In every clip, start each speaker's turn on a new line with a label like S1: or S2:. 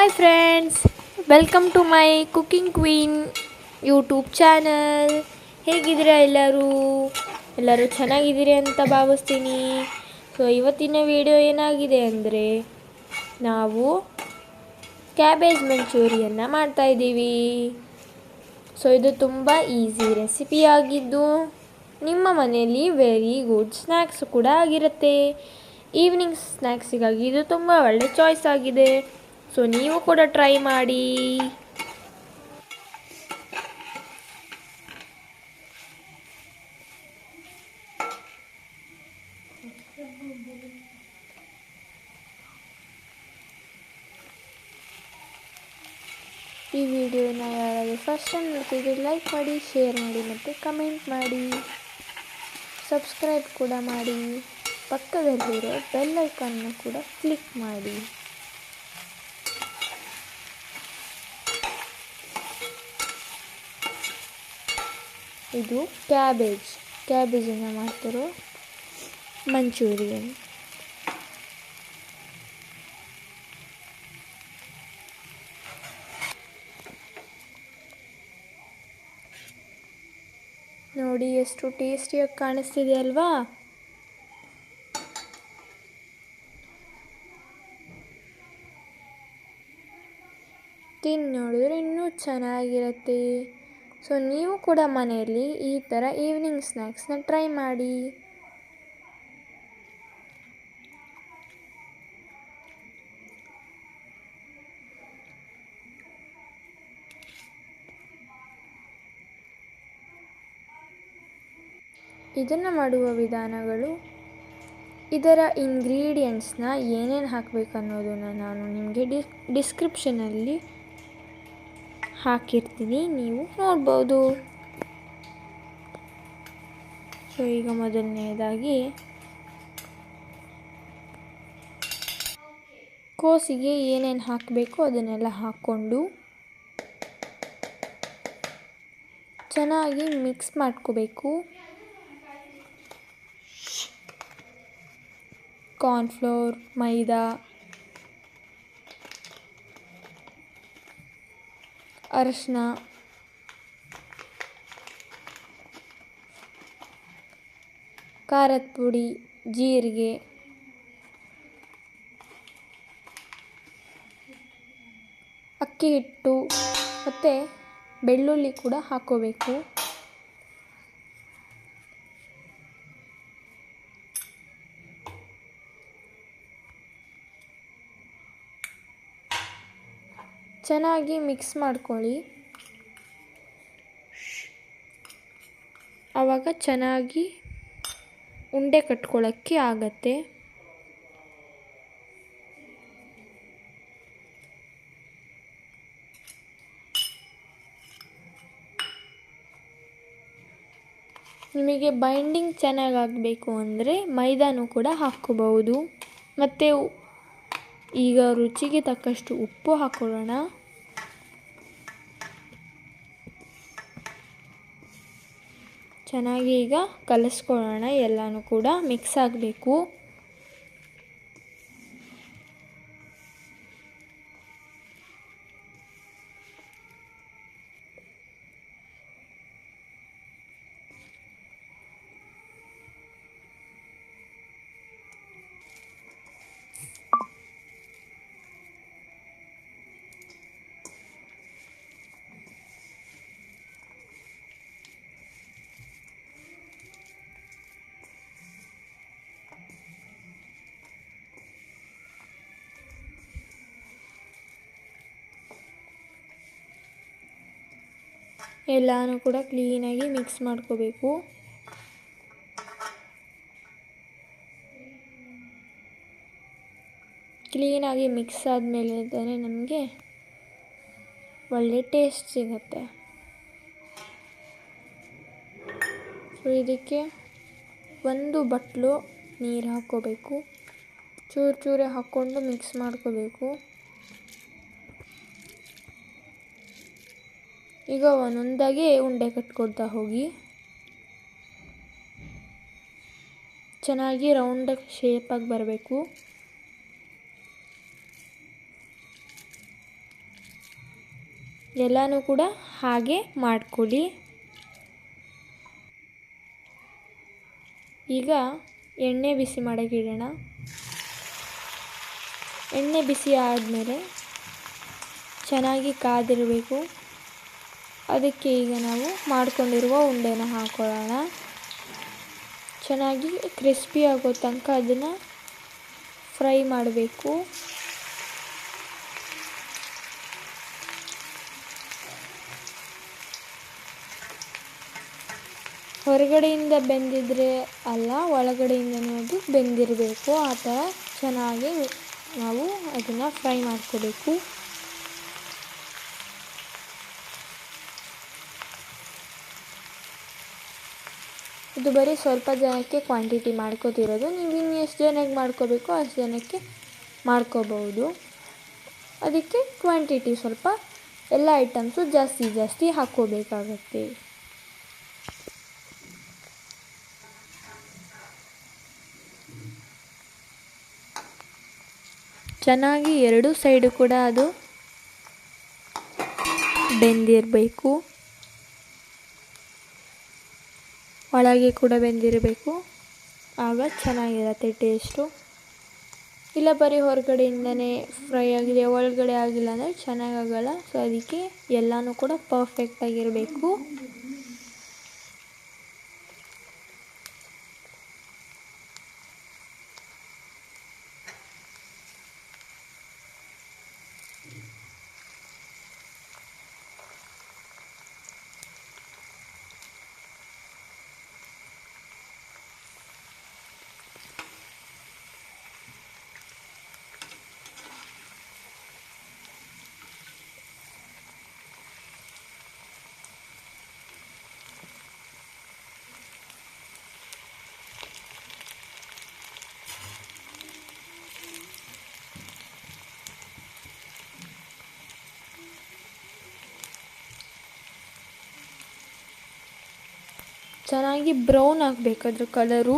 S1: Hi friends, welcome to my cooking queen YouTube channel. ಹೇಗಿದ್ದೀರಾ ಎಲ್ಲರೂ ಚೆನ್ನಾಗಿದ್ದೀರಿ ಅಂತ ಭಾವಿಸ್ತೀನಿ. ಸೊ ಇವತ್ತಿನ ವಿಡಿಯೋ ಏನಾಗಿದೆ ಅಂದರೆ ನಾವು ಕ್ಯಾಬೇಜ್ ಮಂಚೂರಿಯನ್ನು ಮಾಡ್ತಾಯಿದ್ದೀವಿ. ಸೊ ಇದು ತುಂಬ ಈಸಿ ರೆಸಿಪಿಯಾಗಿದ್ದು ನಿಮ್ಮ ಮನೆಯಲ್ಲಿ ವೆರಿ ಗುಡ್ ಸ್ನ್ಯಾಕ್ಸ್ ಕೂಡ ಆಗಿರುತ್ತೆ. ಈವ್ನಿಂಗ್ ಸ್ನ್ಯಾಕ್ಸಿಗಾಗಿ ಇದು ತುಂಬ ಒಳ್ಳೆ ಚಾಯ್ಸ್ ಆಗಿದೆ. ಸೊ ನೀವು ಕೂಡ ಟ್ರೈ ಮಾಡಿ. ಈ ವಿಡಿಯೋನ ಯಾರಾದರೂ ಫಸ್ಟ್ ಟೈಮ್ ನೋಡ್ತಿದ್ರೆ ಲೈಕ್ ಮಾಡಿ, ಶೇರ್ ಮಾಡಿ ಮತ್ತು ಕಮೆಂಟ್ ಮಾಡಿ. ಸಬ್ಸ್ಕ್ರೈಬ್ ಕೂಡ ಮಾಡಿ. ಪಕ್ಕದಲ್ಲಿರೋ ಬೆಲ್ ಐಕಾನ್ನ ಕೂಡ ಕ್ಲಿಕ್ ಮಾಡಿ. ಇದು ಕ್ಯಾಬೇಜಿಂದ ಮಾಡ್ತಿರೋ ಮಂಚೂರಿಯನ್. ನೋಡಿ ಎಷ್ಟು ಟೇಸ್ಟಿಯಾಗಿ ಕಾಣಿಸ್ತಿದೆ ಅಲ್ವಾ? ತಿಂದು ನೋಡಿದ್ರೆ ಇನ್ನೂ ಚೆನ್ನಾಗಿರುತ್ತೆ. ಸೊ ನೀವು ಕೂಡ ಮನೆಯಲ್ಲಿ ಈ ಥರ ಈವ್ನಿಂಗ್ ಸ್ನ್ಯಾಕ್ಸ್ನ ಟ್ರೈ ಮಾಡಿ. ಇದನ್ನು ಮಾಡುವ ವಿಧಾನಗಳು, ಇದರ ಇಂಗ್ರೀಡಿಯೆಂಟ್ಸ್ನ ಏನೇನು ಹಾಕಬೇಕು ಅನ್ನೋದನ್ನು ನಾನು ನಿಮಗೆ ಡಿಸ್ಕ್ರಿಪ್ಷನಲ್ಲಿ ಹಾಕಿರ್ತೀನಿ, ನೀವು ನೋಡ್ಬೋದು. ಸೊ ಈಗ ಮೊದಲನೇದಾಗಿ ಕೋಸಿಗೆ ಏನೇನು ಹಾಕಬೇಕು ಅದನ್ನೆಲ್ಲ ಹಾಕ್ಕೊಂಡು ಚೆನ್ನಾಗಿ ಮಿಕ್ಸ್ ಮಾಡ್ಕೋಬೇಕು. ಕಾರ್ನ್ಫ್ಲೋರ್, ಮೈದಾ, ಅರಿಶಿನ, ಖಾರದ ಪುಡಿ, ಜೀರಿಗೆ, ಅಕ್ಕಿ ಹಿಟ್ಟು ಮತ್ತು ಬೆಳ್ಳುಳ್ಳಿ ಕೂಡ ಹಾಕ್ಕೋಬೇಕು. ಚೆನ್ನಾಗಿ ಮಿಕ್ಸ್ ಮಾಡ್ಕೊಳ್ಳಿ. ಆವಾಗ ಚೆನ್ನಾಗಿ ಉಂಡೆ ಕಟ್ಕೊಳ್ಳೋಕ್ಕೆ ಆಗತ್ತೆ. ನಿಮಗೆ ಬೈಂಡಿಂಗ್ ಚೆನ್ನಾಗಾಗಬೇಕು ಅಂದರೆ ಮೈದಾನೂ ಕೂಡ ಹಾಕ್ಕೋಬಹುದು. ಮತ್ತು ಈಗ ರುಚಿಗೆ ತಕ್ಕಷ್ಟು ಉಪ್ಪು ಹಾಕ್ಕೊಳ್ಳೋಣ. ಚೆನ್ನಾಗಿ ಈಗ ಕಲಿಸ್ಕೊಳ್ಳೋಣ. ಎಲ್ಲನೂ ಕೂಡ ಮಿಕ್ಸ್ ಆಗಬೇಕು. ಎಲ್ಲನೂ ಕೂಡ ಕ್ಲೀನಾಗಿ ಮಿಕ್ಸ್ ಮಾಡ್ಕೋಬೇಕು. ಕ್ಲೀನಾಗಿ ಮಿಕ್ಸ್ ಆದಮೇಲೆ ತಾನೇ ನಮಗೆ ಒಳ್ಳೆ ಟೇಸ್ಟ್ ಸಿಗುತ್ತೆ. ಸೊ ಇದಕ್ಕೆ 1 ಬಟ್ಲು ನೀರು ಹಾಕ್ಕೋಬೇಕು. ಚೂರೇ ಹಾಕ್ಕೊಂಡು ಮಿಕ್ಸ್ ಮಾಡ್ಕೋಬೇಕು. ಈಗ ಒಂದೊಂದಾಗಿ ಉಂಡೆ ಕಟ್ಕೊಳ್ತಾ ಹೋಗಿ. ಚೆನ್ನಾಗಿ ರೌಂಡ್ ಶೇಪಾಗಿ ಬರಬೇಕು. ಎಲ್ಲನೂ ಕೂಡ ಹಾಗೆ ಮಾಡ್ಕೊಳ್ಳಿ. ಈಗ ಎಣ್ಣೆ ಬಿಸಿ ಮಾಡೋಕ್ಕೆ ಇಡೋಣ. ಎಣ್ಣೆ ಬಿಸಿ ಆದಮೇಲೆ ಚೆನ್ನಾಗಿ ಕಾದಿರಬೇಕು. ಅದಕ್ಕೆ ಈಗ ನಾವು ಮಾಡಿಕೊಂಡಿರುವ ಉಂಡೆನ ಹಾಕೊಳ್ಳೋಣ. ಚೆನ್ನಾಗಿ ಕ್ರಿಸ್ಪಿ ಆಗೋ ತನಕ ಅದನ್ನು ಫ್ರೈ ಮಾಡಬೇಕು. ಹೊರಗಡೆಯಿಂದ ಬೆಂದಿದ್ರೆ ಅಲ್ಲ, ಒಳಗಡೆಯಿಂದನೂ ಅದು ಬೆಂದಿರಬೇಕು. ಆ ಥರ ಚೆನ್ನಾಗಿ ನಾವು ಅದನ್ನು ಫ್ರೈ ಮಾಡ್ಕೋಬೇಕು. ಇದು ಬರೀ ಸ್ವಲ್ಪ ಜನಕ್ಕೆ ಕ್ವಾಂಟಿಟಿ ಮಾಡ್ಕೋತಿರೋದು. ನೀವು ಇನ್ನು ಎಷ್ಟು ಜನಕ್ಕೆ ಮಾಡ್ಕೋಬೇಕೋ ಅಷ್ಟು ಜನಕ್ಕೆ ಮಾಡ್ಕೋಬಹುದು. ಅದಕ್ಕೆ ಕ್ವಾಂಟಿಟಿ ಸ್ವಲ್ಪ ಎಲ್ಲ ಐಟಮ್ಸು ಜಾಸ್ತಿ ಜಾಸ್ತಿ ಹಾಕ್ಕೋಬೇಕಾಗತ್ತೆ. ಚೆನ್ನಾಗಿ ಎರಡು ಸೈಡು ಕೂಡ ಅದು ಬೆಂದಿರಬೇಕು. ಒಳಗೆ ಕೂಡ ಬೆಂದಿರಬೇಕು. ಆಗ ಚೆನ್ನಾಗಿರತ್ತೆ ಟೇಸ್ಟು. ಇಲ್ಲ ಬರೀ ಹೊರಗಡೆಯಿಂದನೇ ಫ್ರೈ ಆಗಿದೆ, ಒಳಗಡೆ ಆಗಿಲ್ಲ ಅಂದರೆ ಚೆನ್ನಾಗಾಗಲ್ಲ. ಸೊ ಅದಕ್ಕೆ ಎಲ್ಲನೂ ಕೂಡ ಪರ್ಫೆಕ್ಟಾಗಿರಬೇಕು. ಚೆನ್ನಾಗಿ ಬ್ರೌನ್ ಆಗಬೇಕು ಅದ್ರ ಕಲರು.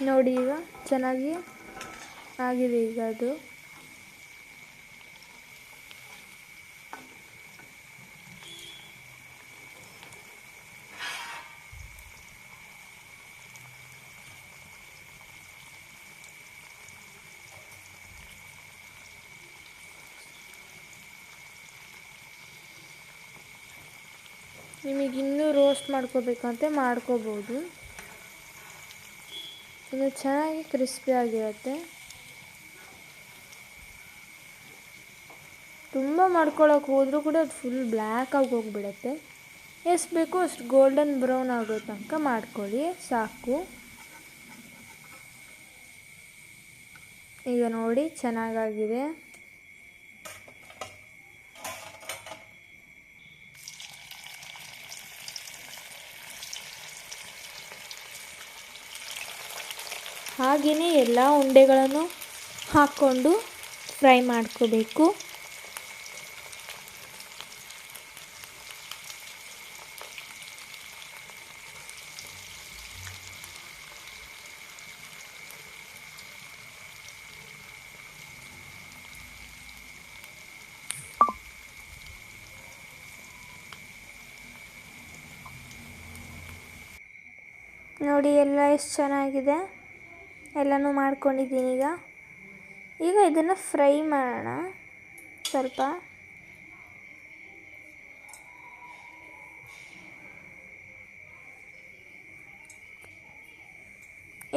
S1: ನೋಡಿ ಈಗ ಚೆನ್ನಾಗಿ ಆಗಿದೆ ಈಗ ಅದು. ನಿಮಗೆ ಇನ್ನೂ ರೋಸ್ಟ್ ಮಾಡ್ಕೋಬೇಕಂತೆ ಮಾಡ್ಕೋಬೋದು. ಇನ್ನು ಚೆನ್ನಾಗಿ ಕ್ರಿಸ್ಪಿ ಆಗಿರುತ್ತೆ. ತುಂಬ ಮಾಡ್ಕೊಳಕ್ಕೆ ಹೋದರೂ ಕೂಡ ಅದು ಫುಲ್ ಬ್ಲ್ಯಾಕ್ ಆಗಿ ಹೋಗಿಬಿಡುತ್ತೆ. ಎಷ್ಟು ಬೇಕೋ ಅಷ್ಟು ಗೋಲ್ಡನ್ ಬ್ರೌನ್ ಆಗೋ ತನಕ ಮಾಡ್ಕೊಳ್ಳಿ, ಸಾಕು. ಈಗ ನೋಡಿ ಚೆನ್ನಾಗಾಗಿದೆ. ಹಾಗೆಯೇ ಎಲ್ಲ ಉಂಡೆಗಳನ್ನು ಹಾಕ್ಕೊಂಡು ಫ್ರೈ ಮಾಡ್ಕೋಬೇಕು. ನೋಡಿ ಎಲ್ಲ ಎಷ್ಟು ಚೆನ್ನಾಗಿದೆ. ಎಲ್ಲನೂ ಮಾಡ್ಕೊಂಡಿದ್ದೀನಿ. ಈಗ ಇದನ್ನು ಫ್ರೈ ಮಾಡೋಣ ಸ್ವಲ್ಪ.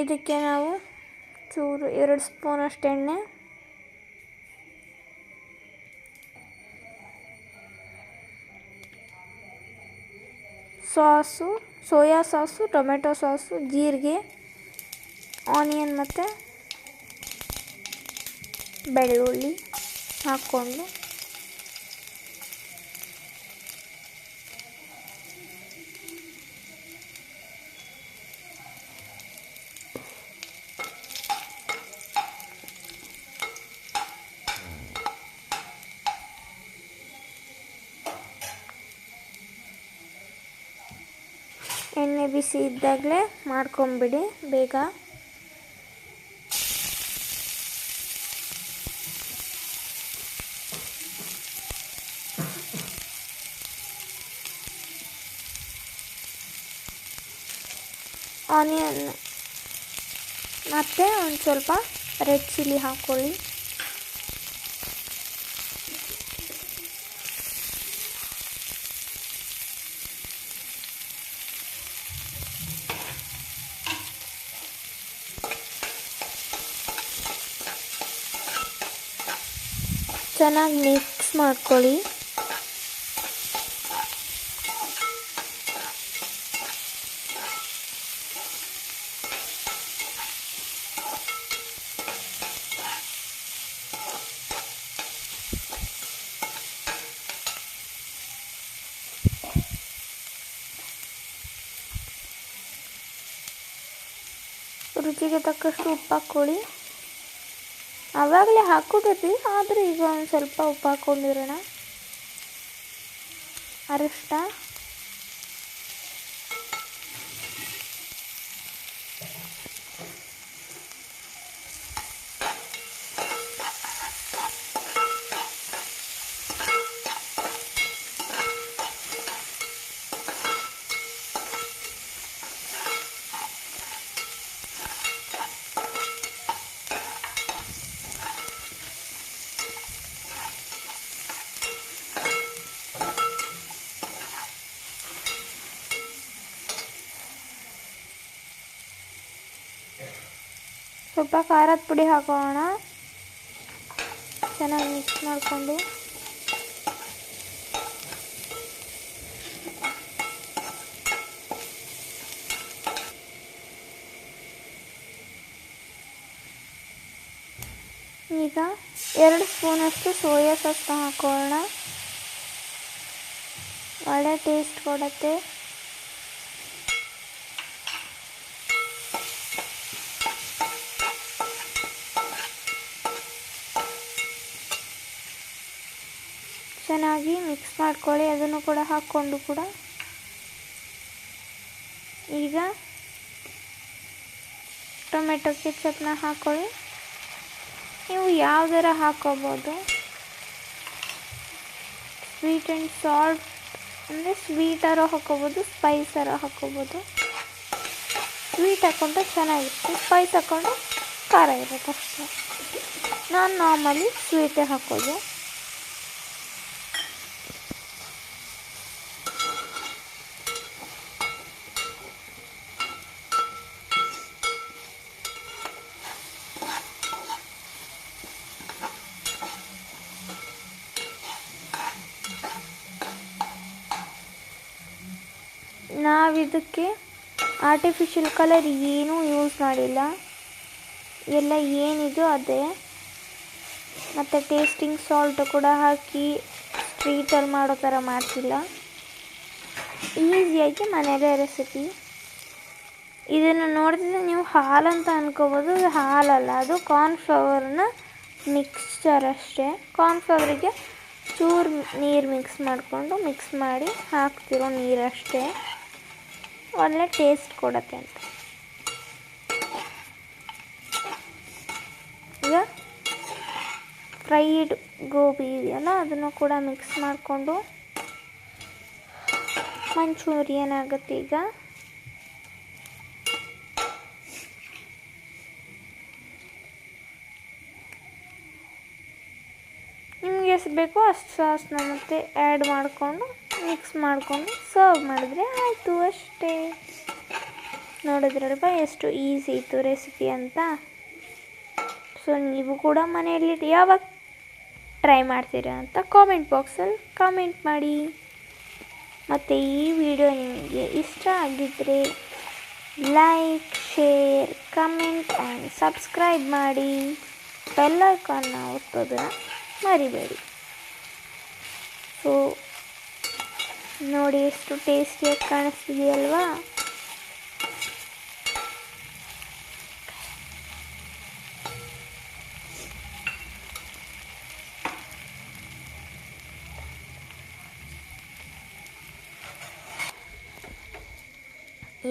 S1: ಇದಕ್ಕೆ ನಾವು ಚೂರು 2 ಸ್ಪೂನಷ್ಟು ಎಣ್ಣೆ, sauce, soya sauce, tomato sauce, ಜೀರಿಗೆ, ಆನಿಯನ್ ಮತ್ತು ಬೆಳ್ಳುಳ್ಳಿ ಹಾಕ್ಕೊಂಡು ಎಣ್ಣೆ ಬಿಸಿ ಇದ್ದಾಗಲೇ ಮಾಡ್ಕೊಂಬಿಡಿ ಬೇಗ. ಆನಿಯನ್ ಮತ್ತು ಒಂದು ಸ್ವಲ್ಪ ರೆಡ್ ಚಿಲ್ಲಿ ಹಾಕ್ಕೊಳ್ಳಿ. ಚೆನ್ನಾಗಿ ಮಿಕ್ಸ್ ಮಾಡ್ಕೊಳ್ಳಿ. ರುಚಿಗೆ ತಕ್ಕಷ್ಟು ಉಪ್ಪು ಹಾಕ್ಕೊಳ್ಳಿ. ಆವಾಗಲೇ ಹಾಕ್ಕೊಟ್ಟಿರ್ತೀವಿ, ಆದರೆ ಈಗ ಒಂದು ಸ್ವಲ್ಪ ಉಪ್ಪು ಹಾಕ್ಕೊಂಡಿರೋಣ. ಅರಿಶಿನ, ಸ್ವಲ್ಪ ಖಾರದ ಪುಡಿ ಹಾಕೋಣ. ಚೆನ್ನಾಗಿ ಮಿಕ್ಸ್ ಮಾಡಿಕೊಂಡು ಈಗ 2 ಸ್ಪೂನಷ್ಟು ಸೋಯಾ ಸಾಸ್ನ ಹಾಕೋಣ. ಒಳ್ಳೆ ಟೇಸ್ಟ್ ಕೊಡುತ್ತೆ. ಚೆನ್ನಾಗಿ ಮಿಕ್ಸ್ ಮಾಡ್ಕೊಳ್ಳಿ. ಅದನ್ನು ಕೂಡ ಹಾಕ್ಕೊಂಡು ಕೂಡ ಈಗ ಟೊಮೆಟೊ ಕೆಚಪ್ನ ಹಾಕ್ಕೊಳ್ಳಿ. ನೀವು ಯಾವುದರ ಹಾಕೋಬೋದು. ಸ್ವೀಟ್ ಆ್ಯಂಡ್ ಸಾಲ್ಟ್ ಅಂದರೆ ಸ್ವೀಟರ ಹಾಕೋಬೋದು, ಸ್ಪೈಸರ ಹಾಕೋಬೋದು. ಸ್ವೀಟ್ ಹಾಕ್ಕೊಂಡ್ರೆ ಚೆನ್ನಾಗಿರುತ್ತೆ, ಸ್ಪೈಸ್ ಹಾಕ್ಕೊಂಡ್ರೆ ಖಾರ ಇರುತ್ತೆ ಅಷ್ಟೇ. ನಾನು ನಾರ್ಮಲಿ ಸ್ವೀಟೇ ಹಾಕೋದು. ನಾವಿದಕ್ಕೆ ಆರ್ಟಿಫಿಷಿಯಲ್ ಕಲರ್ ಏನೂ ಯೂಸ್ ಮಾಡಿಲ್ಲ, ಎಲ್ಲ ಏನಿದೆಯೋ ಅದೇ. ಮತ್ತು ಟೇಸ್ಟಿಂಗ್ ಸಾಲ್ಟ್ ಕೂಡ ಹಾಕಿ ಸ್ಟ್ರೀಟಲ್ಲಿ ಮಾಡೋ ಥರ ಮಾಡ್ತಿಲ್ಲ. ಈಸಿಯಾಗಿ ಮನೆಯಲ್ಲೇ ರೆಸಿಪಿ. ಇದನ್ನು ನೋಡಿದ್ರೆ ನೀವು ಹಾಲಂತ ಅನ್ಕೋಬೋದು, ಅದು ಹಾಲಲ್ಲ, ಅದು ಕಾರ್ನ್ಫ್ಲವರ್ನ ಮಿಕ್ಸ್ಚರ್ ಅಷ್ಟೇ. ಕಾರ್ನ್ಫ್ಲವರಿಗೆ ಚೂರು ನೀರು ಮಿಕ್ಸ್ ಮಾಡಿ ಹಾಕ್ತಿರೋ ನೀರಷ್ಟೇ, ಒಳ್ಳೆ ಟೇಸ್ಟ್ ಕೊಡುತ್ತೆ ಅಂತ. ಈಗ ಫ್ರೈಡ್ ಗೋಬಿ ಇದೆಯಲ್ಲ, ಅದನ್ನು ಕೂಡ ಮಿಕ್ಸ್ ಮಾಡಿಕೊಂಡು ಮಂಚೂರಿಯನ್ ಆಗುತ್ತೆ. ಈಗ ನಿಮಗೆ ಎಷ್ಟು ಬೇಕೋ ಅಷ್ಟು ಸಾಸ್ನ ಮತ್ತೆ ಆ್ಯಡ್ ಮಾಡಿಕೊಂಡು ಮಿಕ್ಸ್ ಮಾಡಿಕೊಂಡು ಸರ್ವ್ ಮಾಡಿದ್ರೆ ಆಯಿತು ಅಷ್ಟೇ. ನೋಡಿದ್ರಲ್ವ ಎಷ್ಟು ಈಸಿ ಇತ್ತು ರೆಸಿಪಿ ಅಂತ. ಸೊ ನೀವು ಕೂಡ ಮನೆಯಲ್ಲಿ ಯಾವಾಗ ಟ್ರೈ ಮಾಡ್ತೀರಾ ಅಂತ ಕಾಮೆಂಟ್ ಬಾಕ್ಸಲ್ಲಿ ಕಾಮೆಂಟ್ ಮಾಡಿ. ಮತ್ತು ಈ ವಿಡಿಯೋ ನಿಮಗೆ ಇಷ್ಟ ಆಗಿದ್ದರೆ like, share, comment and subscribe ಮಾಡಿ. ಬೆಲ್ ಐಕಾನ್ನ ಒತ್ತೋದನ್ನು ಮರಿಬೇಡಿ. ಸೊ ನೋಡಿ ಎಷ್ಟು ಟೇಸ್ಟಿಯಾಗಿ ಕಾಣಿಸ್ತಿದೆಯಲ್ವಾ.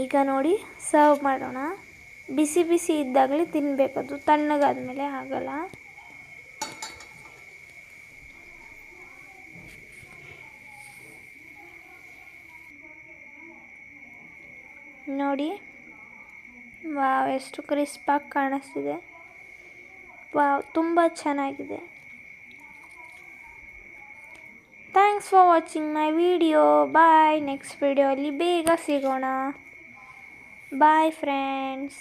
S1: ಈಗ ನೋಡಿ ಸರ್ವ್ ಮಾಡೋಣ. ಬಿಸಿ ಬಿಸಿ ಇದ್ದಾಗಲೇ ತಿನ್ನಬೇಕದು, ತಣ್ಣಗಾದ್ಮೇಲೆ ಆಗಲ್ಲ. ನೋಡಿ, ವಾವ್, ಎಷ್ಟು ಕ್ರಿಸ್ಪಾಗಿ ಕಾಣಿಸ್ತಿದೆ. ವಾವ್, ತುಂಬ ಚೆನ್ನಾಗಿದೆ. Thanks for watching my video. Bye. Next video ಅಲ್ಲಿ ಬೇಗ ಸಿಗೋಣ. Bye friends.